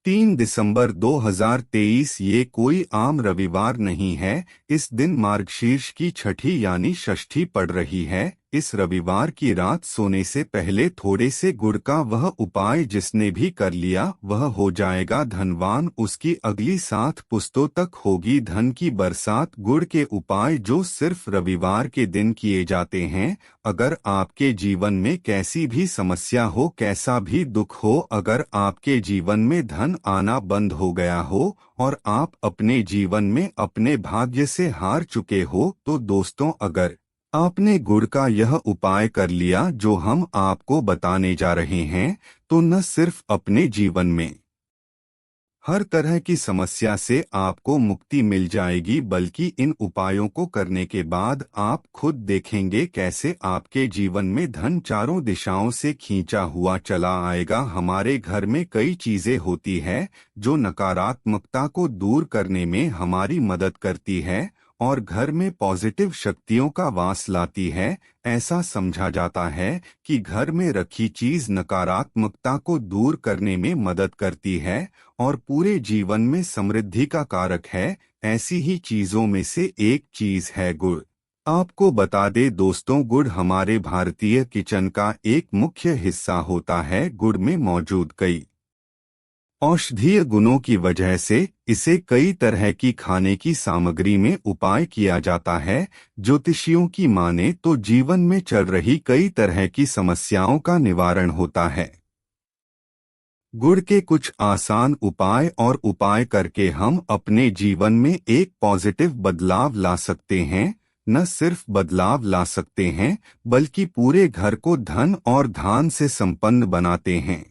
3 दिसंबर 2023 ये कोई आम रविवार नहीं है। इस दिन मार्गशीर्ष की छठी यानी षष्ठी पड़ रही है। इस रविवार की रात सोने से पहले थोड़े से गुड़ का वह उपाय जिसने भी कर लिया वह हो जाएगा धनवान। उसकी अगली 7 पुश्तों तक होगी धन की बरसात। गुड़ के उपाय जो सिर्फ रविवार के दिन किए जाते हैं। अगर आपके जीवन में कैसी भी समस्या हो, कैसा भी दुख हो, अगर आपके जीवन में धन आना बंद हो गया हो और आप अपने जीवन में अपने भाग्य से हार चुके हो, तो दोस्तों अगर आपने गुड़ का यह उपाय कर लिया जो हम आपको बताने जा रहे हैं, तो न सिर्फ अपने जीवन में हर तरह की समस्या से आपको मुक्ति मिल जाएगी, बल्कि इन उपायों को करने के बाद आप खुद देखेंगे कैसे आपके जीवन में धन चारों दिशाओं से खींचा हुआ चला आएगा। हमारे घर में कई चीजें होती है जो नकारात्मकता को दूर करने में हमारी मदद करती है और घर में पॉजिटिव शक्तियों का वास लाती है। ऐसा समझा जाता है कि घर में रखी चीज नकारात्मकता को दूर करने में मदद करती है और पूरे जीवन में समृद्धि का कारक है। ऐसी ही चीजों में से एक चीज है गुड़। आपको बता दे दोस्तों, गुड़ हमारे भारतीय किचन का एक मुख्य हिस्सा होता है। गुड़ में मौजूद कई औषधीय गुणों की वजह से इसे कई तरह की खाने की सामग्री में उपाय किया जाता है। ज्योतिषियों की माने तो जीवन में चल रही कई तरह की समस्याओं का निवारण होता है। गुड़ के कुछ आसान उपाय और उपाय करके हम अपने जीवन में एक पॉजिटिव बदलाव ला सकते हैं। न सिर्फ बदलाव ला सकते हैं, बल्कि पूरे घर को धन और धान से संपन्न बनाते हैं।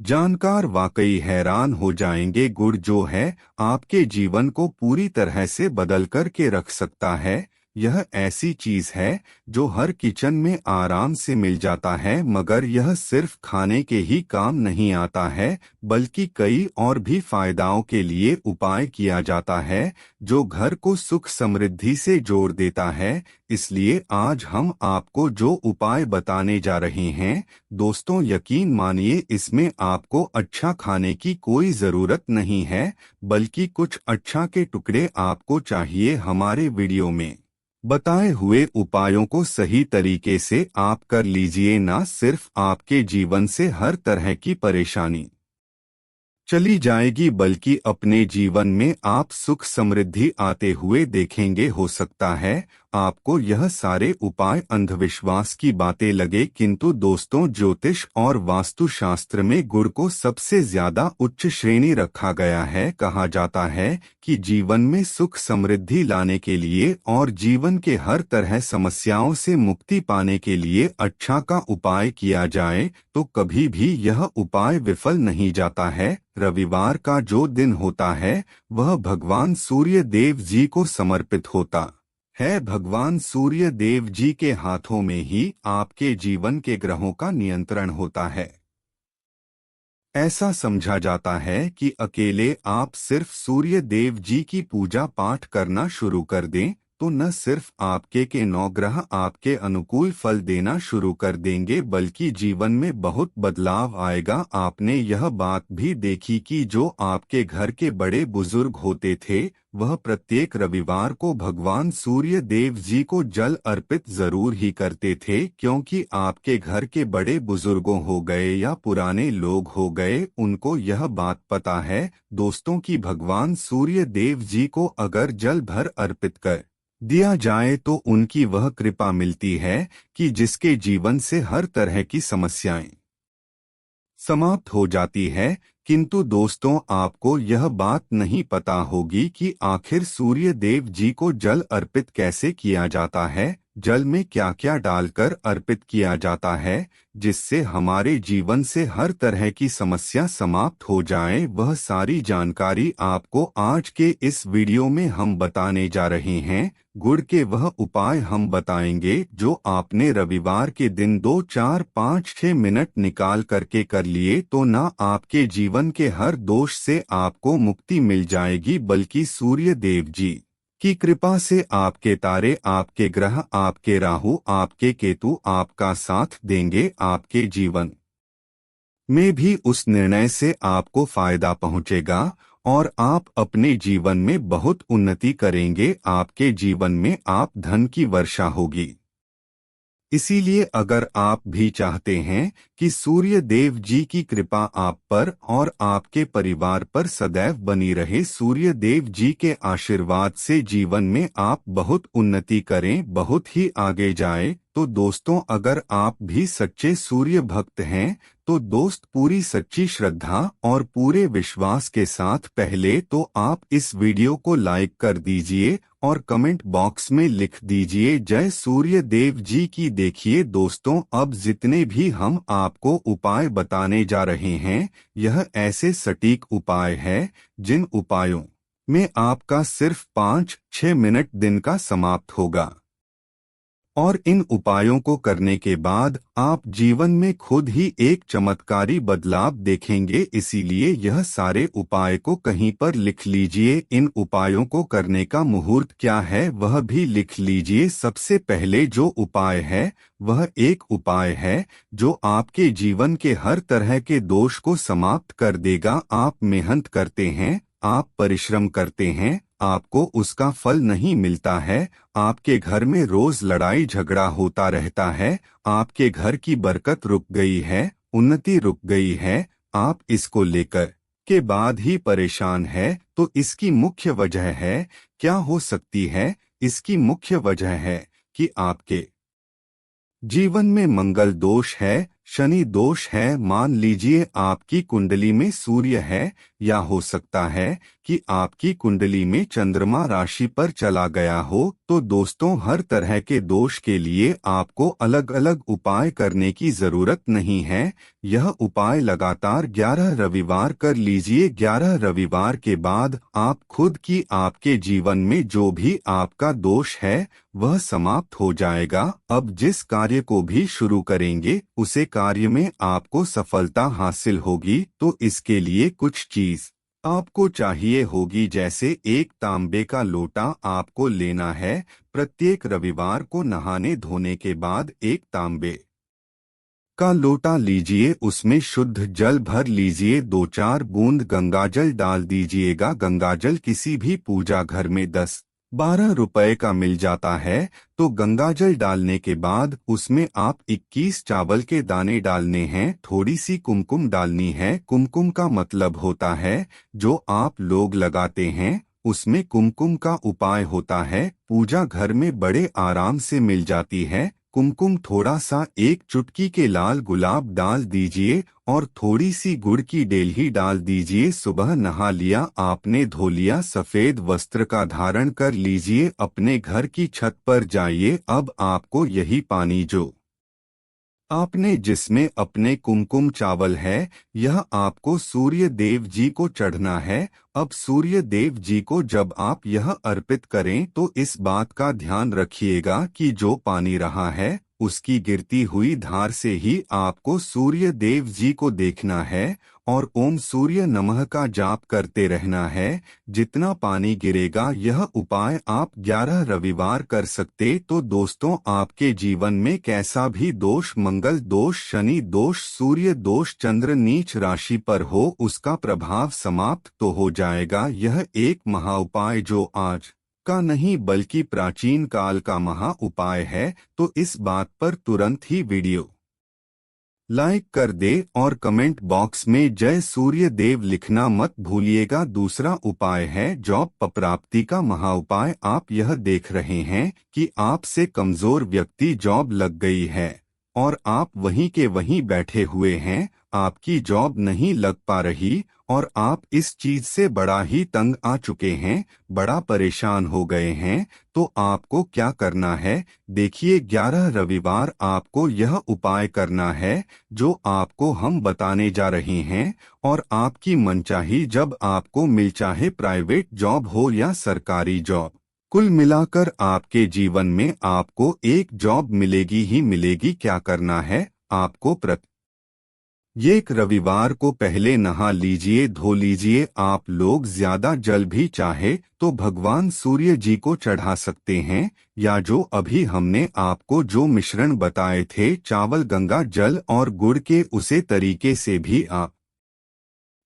जानकार वाकई हैरान हो जाएंगे। गुड़ जो है आपके जीवन को पूरी तरह से बदल कर के रख सकता है। यह ऐसी चीज है जो हर किचन में आराम से मिल जाता है, मगर यह सिर्फ खाने के ही काम नहीं आता है, बल्कि कई और भी फायदाओं के लिए उपाय किया जाता है जो घर को सुख समृद्धि से जोड़ देता है। इसलिए आज हम आपको जो उपाय बताने जा रहे हैं दोस्तों, यकीन मानिए इसमें आपको अच्छा खाने की कोई जरूरत नहीं है, बल्कि कुछ अच्छा के टुकड़े आपको चाहिए। हमारे वीडियो में बताए हुए उपायों को सही तरीके से आप कर लीजिए, ना सिर्फ आपके जीवन से हर तरह की परेशानी चली जाएगी, बल्कि अपने जीवन में आप सुख समृद्धि आते हुए देखेंगे। हो सकता है आपको यह सारे उपाय अंधविश्वास की बातें लगे, किंतु दोस्तों ज्योतिष और वास्तुशास्त्र में गुड़ को सबसे ज्यादा उच्च श्रेणी रखा गया है। कहा जाता है कि जीवन में सुख समृद्धि लाने के लिए और जीवन के हर तरह समस्याओं से मुक्ति पाने के लिए अच्छा का उपाय किया जाए तो कभी भी यह उपाय विफल नहीं जाता है। रविवार का जो दिन होता है वह भगवान सूर्य देव जी को समर्पित होता है। भगवान सूर्य देव जी के हाथों में ही आपके जीवन के ग्रहों का नियंत्रण होता है। ऐसा समझा जाता है कि अकेले आप सिर्फ सूर्य देव जी की पूजा पाठ करना शुरू कर दें तो न सिर्फ आपके के 9 ग्रह आपके अनुकूल फल देना शुरू कर देंगे, बल्कि जीवन में बहुत बदलाव आएगा। आपने यह बात भी देखी कि जो आपके घर के बड़े बुजुर्ग होते थे वह प्रत्येक रविवार को भगवान सूर्य देव जी को जल अर्पित जरूर ही करते थे, क्योंकि आपके घर के बड़े बुजुर्गों हो गए या पुराने लोग हो गए, उनको यह बात पता है दोस्तों कि भगवान सूर्य देव जी को अगर जल भर अर्पित कर दिया जाए तो उनकी वह कृपा मिलती है कि जिसके जीवन से हर तरह की समस्याएं समाप्त हो जाती है। किंतु दोस्तों आपको यह बात नहीं पता होगी कि आखिर सूर्य देव जी को जल अर्पित कैसे किया जाता है, जल में क्या क्या डालकर अर्पित किया जाता है जिससे हमारे जीवन से हर तरह की समस्या समाप्त हो जाए। वह सारी जानकारी आपको आज के इस वीडियो में हम बताने जा रहे हैं। गुड़ के वह उपाय हम बताएंगे जो आपने रविवार के दिन 2 4 5 6 मिनट निकाल करके कर लिए तो न आपके जीवन के हर दोष से आपको मुक्ति मिल जाएगी, बल्कि सूर्य देव जी की कृपा से आपके तारे, आपके ग्रह, आपके राहु, आपके केतु आपका साथ देंगे। आपके जीवन में भी उस निर्णय से आपको फायदा पहुंचेगा और आप अपने जीवन में बहुत उन्नति करेंगे। आपके जीवन में आप धन की वर्षा होगी। इसीलिए अगर आप भी चाहते हैं कि सूर्य देव जी की कृपा आप पर और आपके परिवार पर सदैव बनी रहे, सूर्य देव जी के आशीर्वाद से जीवन में आप बहुत उन्नति करें, बहुत ही आगे जाए, तो दोस्तों अगर आप भी सच्चे सूर्य भक्त हैं तो दोस्त पूरी सच्ची श्रद्धा और पूरे विश्वास के साथ पहले तो आप इस वीडियो को लाइक कर दीजिए और कमेंट बॉक्स में लिख दीजिए जय सूर्य देव जी की। देखिए दोस्तों, अब जितने भी हम आपको उपाय बताने जा रहे हैं, यह ऐसे सटीक उपाय है जिन उपायों में आपका सिर्फ 5-6 मिनट दिन का समाप्त होगा और इन उपायों को करने के बाद आप जीवन में खुद ही एक चमत्कारी बदलाव देखेंगे। इसीलिए यह सारे उपाय को कहीं पर लिख लीजिए। इन उपायों को करने का मुहूर्त क्या है वह भी लिख लीजिए। सबसे पहले जो उपाय है वह एक उपाय है जो आपके जीवन के हर तरह के दोष को समाप्त कर देगा। आप मेहनत करते हैं, आप परिश्रम करते हैं, आपको उसका फल नहीं मिलता है, आपके घर में रोज लड़ाई झगड़ा होता रहता है, आपके घर की बरकत रुक गई है, उन्नति रुक गई है, आप इसको लेकर के बाद ही परेशान है, तो इसकी मुख्य वजह है, क्या हो सकती है? इसकी मुख्य वजह है कि आपके जीवन में मंगल दोष है, शनि दोष है। मान लीजिए आपकी कुंडली में सूर्य है, या हो सकता है कि आपकी कुंडली में चंद्रमा राशि पर चला गया हो। तो दोस्तों हर तरह के दोष के लिए आपको अलग अलग उपाय करने की जरूरत नहीं है। यह उपाय लगातार 11 रविवार कर लीजिए। 11 रविवार के बाद आप खुद की आपके जीवन में जो भी आपका दोष है वह समाप्त हो जाएगा। अब जिस कार्य को भी शुरू करेंगे उसे कार्य में आपको सफलता हासिल होगी। तो इसके लिए कुछ चीज आपको चाहिए होगी, जैसे एक तांबे का लोटा आपको लेना है। प्रत्येक रविवार को नहाने धोने के बाद एक तांबे का लोटा लीजिए, उसमें शुद्ध जल भर लीजिए, 2-4 बूंद गंगाजल डाल दीजिएगा। गंगाजल किसी भी पूजा घर में 10-12 रुपए का मिल जाता है। तो गंगाजल डालने के बाद उसमें आप 21 चावल के दाने डालने हैं, थोड़ी सी कुमकुम डालनी है। कुमकुम का मतलब होता है जो आप लोग लगाते हैं, उसमें कुमकुम का उपाय होता है, पूजा घर में बड़े आराम से मिल जाती है। कुमकुम थोड़ा सा, एक चुटकी के लाल गुलाब डाल दीजिए और थोड़ी सी गुड़ की डेलही डाल दीजिए। सुबह नहा लिया आपने, धो लिया, सफेद वस्त्र का धारण कर लीजिए, अपने घर की छत पर जाइए। अब आपको यही पानी जो आपने जिसमें अपने कुमकुम चावल है, यह आपको सूर्य देव जी को चढ़ना है। अब सूर्य देव जी को जब आप यह अर्पित करें तो इस बात का ध्यान रखिएगा कि जो पानी रहा है उसकी गिरती हुई धार से ही आपको सूर्य देव जी को देखना है और ओम सूर्य नमः का जाप करते रहना है। जितना पानी गिरेगा यह उपाय आप 11 रविवार कर सकते। तो दोस्तों आपके जीवन में कैसा भी दोष, मंगल दोष, शनि दोष, सूर्य दोष, चंद्र नीच राशि पर हो, उसका प्रभाव समाप्त तो हो जाएगा। यह एक महा उपाय जो आज का नहीं बल्कि प्राचीन काल का महा उपाय है। तो इस बात पर तुरंत ही वीडियो लाइक कर दे और कमेंट बॉक्स में जय सूर्य देव लिखना मत भूलिएगा। दूसरा उपाय है जॉब प्राप्ति का महा उपाय। आप यह देख रहे हैं कि आपसे कमजोर व्यक्ति जॉब लग गई है और आप वहीं के वहीं बैठे हुए हैं, आपकी जॉब नहीं लग पा रही और आप इस चीज से बड़ा ही तंग आ चुके हैं, बड़ा परेशान हो गए हैं। तो आपको क्या करना है, देखिए 11 रविवार आपको यह उपाय करना है जो आपको हम बताने जा रहे हैं और आपकी मनचाही जब आपको मिल, चाहे प्राइवेट जॉब हो या सरकारी जॉब, कुल मिलाकर आपके जीवन में आपको एक जॉब मिलेगी ही मिलेगी। क्या करना है, आपको एक रविवार को पहले नहा लीजिए, धो लीजिए। आप लोग ज्यादा जल भी चाहे तो भगवान सूर्य जी को चढ़ा सकते हैं, या जो अभी हमने आपको जो मिश्रण बताए थे चावल, गंगा जल और गुड़ के, उसे तरीके से भी आप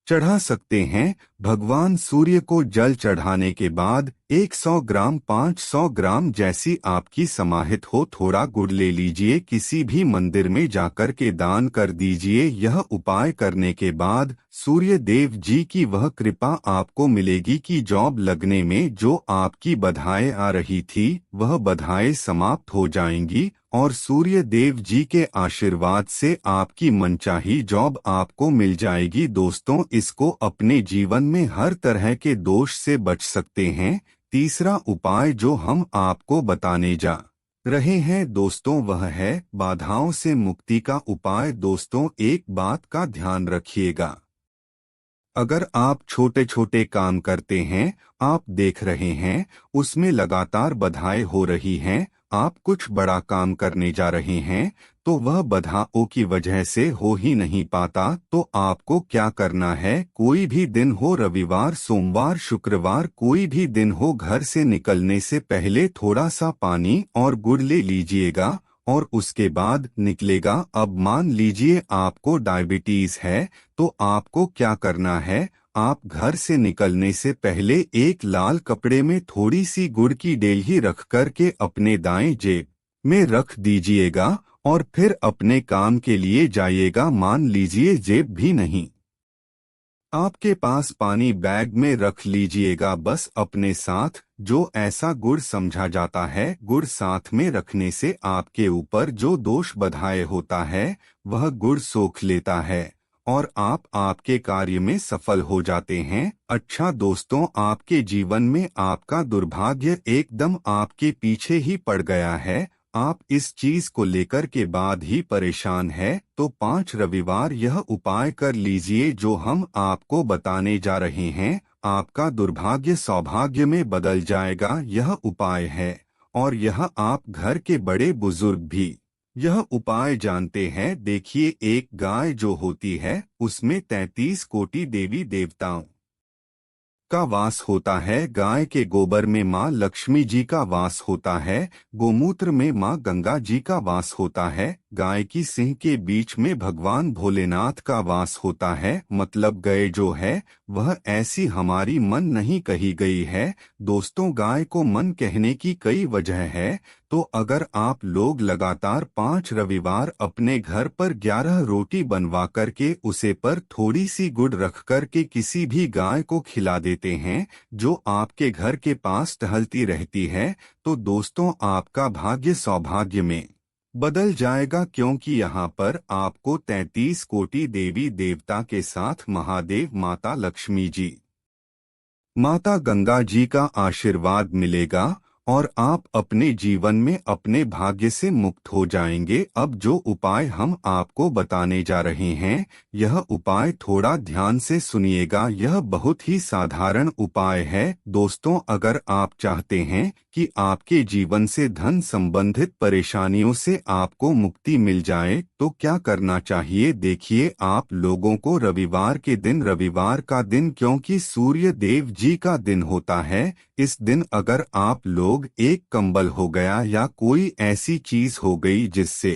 चढ़ा सकते हैं। भगवान सूर्य को जल चढ़ाने के बाद 100 ग्राम 500 ग्राम जैसी आपकी समाहित हो थोड़ा गुड़ ले लीजिए, किसी भी मंदिर में जाकर के दान कर दीजिए। यह उपाय करने के बाद सूर्य देव जी की वह कृपा आपको मिलेगी कि जॉब लगने में जो आपकी बाधाएं आ रही थी वह बाधाएं समाप्त हो जाएंगी और सूर्य देव जी के आशीर्वाद से आपकी मनचाही जॉब आपको मिल जाएगी। दोस्तों, इसको अपने जीवन में हर तरह के दोष से बच सकते हैं। तीसरा उपाय जो हम आपको बताने जा रहे हैं दोस्तों, वह है बाधाओं से मुक्ति का उपाय। दोस्तों, एक बात का ध्यान रखिएगा, अगर आप छोटे छोटे काम करते हैं, आप देख रहे हैं उसमें लगातार बाधाएं हो रही हैं, आप कुछ बड़ा काम करने जा रहे हैं तो वह बाधाओं की वजह से हो ही नहीं पाता, तो आपको क्या करना है, कोई भी दिन हो, रविवार, सोमवार, शुक्रवार, कोई भी दिन हो, घर से निकलने से पहले थोड़ा सा पानी और गुड़ ले लीजिएगा और उसके बाद निकलेगा। अब मान लीजिए आपको डायबिटीज है, तो आपको क्या करना है, आप घर से निकलने से पहले एक लाल कपड़े में थोड़ी सी गुड़ की डेलही रख कर के अपने दाएं जेब में रख दीजिएगा और फिर अपने काम के लिए जाइएगा। मान लीजिए जेब भी नहीं आपके पास, पानी बैग में रख लीजिएगा बस अपने साथ। जो ऐसा गुड़ समझा जाता है, गुड़ साथ में रखने से आपके ऊपर जो दोष बाधाएं होता है वह गुड़ सोख लेता है और आप आपके कार्य में सफल हो जाते हैं। अच्छा दोस्तों, आपके जीवन में आपका दुर्भाग्य एकदम आपके पीछे ही पड़ गया है, आप इस चीज को लेकर के बाद ही परेशान है, तो 5 रविवार यह उपाय कर लीजिए जो हम आपको बताने जा रहे हैं। आपका दुर्भाग्य सौभाग्य में बदल जाएगा, यह उपाय है और यह आप घर के बड़े बुजुर्ग भी यह उपाय जानते हैं। देखिए, एक गाय जो होती है उसमें 33 कोटि देवी देवताओं का वास होता है। गाय के गोबर में माँ लक्ष्मी जी का वास होता है, गोमूत्र में माँ गंगा जी का वास होता है, गाय की सिंह के बीच में भगवान भोलेनाथ का वास होता है। मतलब गए जो है वह ऐसी हमारी मन नहीं कही गई है। दोस्तों, गाय को मन कहने की कई वजह है, तो अगर आप लोग लगातार 5 रविवार अपने घर पर 11 रोटी बनवा करके उसे पर थोड़ी सी गुड़ रख करके किसी भी गाय को खिला देते हैं जो आपके घर के पास टहलती रहती है, तो दोस्तों आपका भाग्य सौभाग्य में बदल जाएगा, क्योंकि यहाँ पर आपको 33 कोटि देवी देवता के साथ महादेव, माता लक्ष्मी जी, माता गंगा जी का आशीर्वाद मिलेगा और आप अपने जीवन में अपने भाग्य से मुक्त हो जाएंगे। अब जो उपाय हम आपको बताने जा रहे हैं, यह उपाय थोड़ा ध्यान से सुनिएगा, यह बहुत ही साधारण उपाय है। दोस्तों, अगर आप चाहते हैं कि आपके जीवन से धन संबंधित परेशानियों से आपको मुक्ति मिल जाए, तो क्या करना चाहिए, देखिए, आप लोगों को रविवार के दिन, रविवार का दिन क्योंकि सूर्य देव जी का दिन होता है, इस दिन अगर आप लोग एक कंबल हो गया या कोई ऐसी चीज हो गई जिससे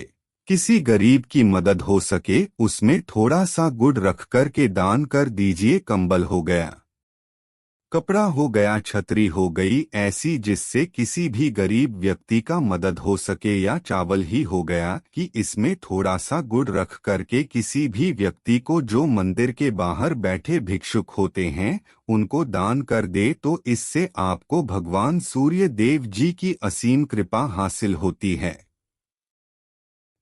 किसी गरीब की मदद हो सके, उसमें थोड़ा सा गुड़ रख कर के दान कर दीजिए। कंबल हो गया, कपड़ा हो गया, छतरी हो गई ऐसी जिससे किसी भी गरीब व्यक्ति का मदद हो सके, या चावल ही हो गया कि इसमें थोड़ा सा गुड़ रख करके किसी भी व्यक्ति को जो मंदिर के बाहर बैठे भिक्षुक होते हैं उनको दान कर दे, तो इससे आपको भगवान सूर्य देव जी की असीम कृपा हासिल होती है।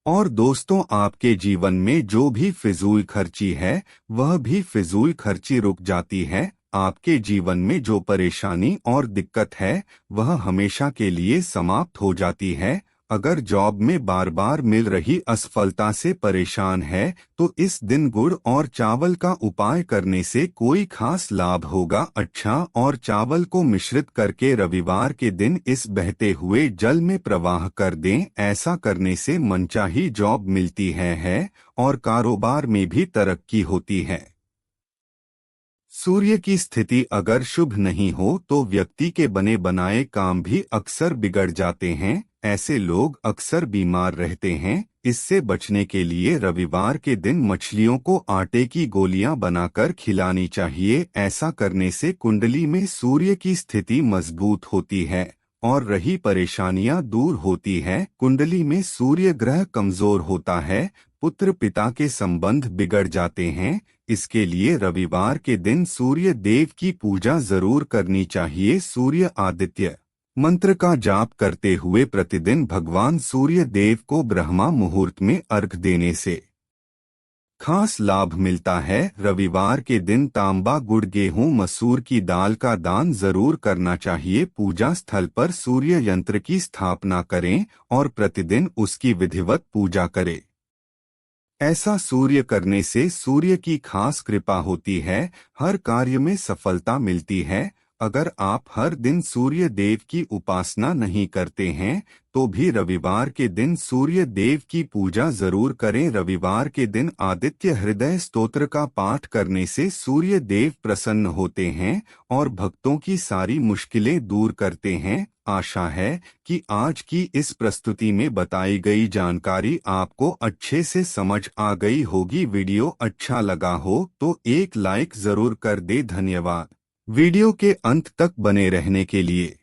और दोस्तों, आपके जीवन में जो भी फिजूल खर्ची है वह भी फिजूल खर्ची रुक जाती है। आपके जीवन में जो परेशानी और दिक्कत है वह हमेशा के लिए समाप्त हो जाती है। अगर जॉब में बार बार मिल रही असफलता से परेशान है तो इस दिन गुड़ और चावल का उपाय करने से कोई खास लाभ होगा। अच्छा और चावल को मिश्रित करके रविवार के दिन इस बहते हुए जल में प्रवाह कर दें। ऐसा करने से मनचाही जॉब मिलती है और कारोबार में भी तरक्की होती है। सूर्य की स्थिति अगर शुभ नहीं हो तो व्यक्ति के बने बनाए काम भी अक्सर बिगड़ जाते हैं। ऐसे लोग अक्सर बीमार रहते हैं। इससे बचने के लिए रविवार के दिन मछलियों को आटे की गोलियां बनाकर खिलानी चाहिए। ऐसा करने से कुंडली में सूर्य की स्थिति मजबूत होती है और रही परेशानियां दूर होती है। कुंडली में सूर्य ग्रह कमजोर होता है, पुत्र पिता के संबंध बिगड़ जाते हैं। इसके लिए रविवार के दिन सूर्य देव की पूजा जरूर करनी चाहिए। सूर्य आदित्य मंत्र का जाप करते हुए प्रतिदिन भगवान सूर्य देव को ब्रह्मा मुहूर्त में अर्घ देने से खास लाभ मिलता है। रविवार के दिन तांबा गुड़ गेहूं मसूर की दाल का दान जरूर करना चाहिए। पूजा स्थल पर सूर्य यंत्र की स्थापना करें और प्रतिदिन उसकी विधिवत पूजा करें। ऐसा सूर्य करने से सूर्य की खास कृपा होती है, हर कार्य में सफलता मिलती है। अगर आप हर दिन सूर्य देव की उपासना नहीं करते हैं तो भी रविवार के दिन सूर्य देव की पूजा जरूर करें। रविवार के दिन आदित्य हृदय स्तोत्र का पाठ करने से सूर्य देव प्रसन्न होते हैं और भक्तों की सारी मुश्किलें दूर करते हैं। आशा है कि आज की इस प्रस्तुति में बताई गई जानकारी आपको अच्छे से समझ आ गई होगी। वीडियो अच्छा लगा हो तो एक लाइक जरूर कर दे। धन्यवाद। वीडियो के अंत तक बने रहने के लिए।